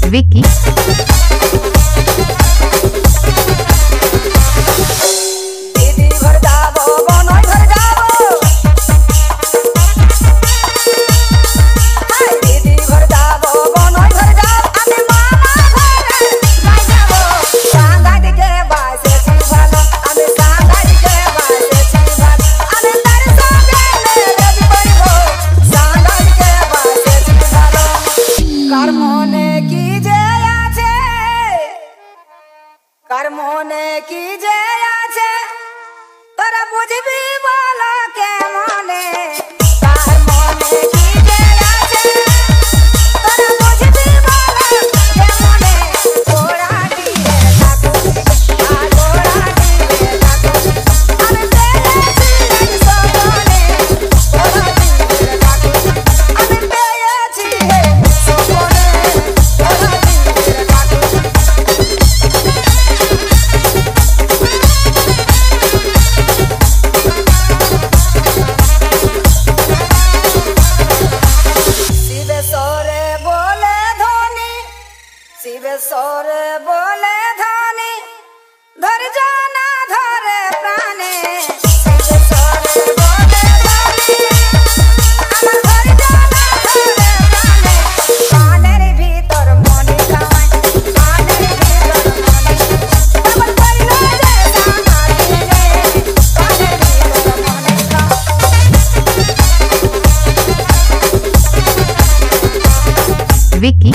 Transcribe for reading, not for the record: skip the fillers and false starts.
Vicky. कर्मोने की जे आछे तोरा बुझबी बोलो के मने कर्मोने की जे आछे तोरा बुझबी बोलो के मने गोड़ा दिए लाको आ गोड़ा दिए लाको अरे तेरे छिए सोने गोड़ा दिए लाको अरे तेरे छिए सोने गोड़ा दिए लाको शिवेश्वरे बोले धनी धर जाना धरे प्राणे शिवेश्वरे बोले धनी আমার ধর जाना धरे प्राणे कानेर भीतर मने खाए कानेर भीतर मने तब करिलो रे साना रे कानेर भीतर मने खा Vicky.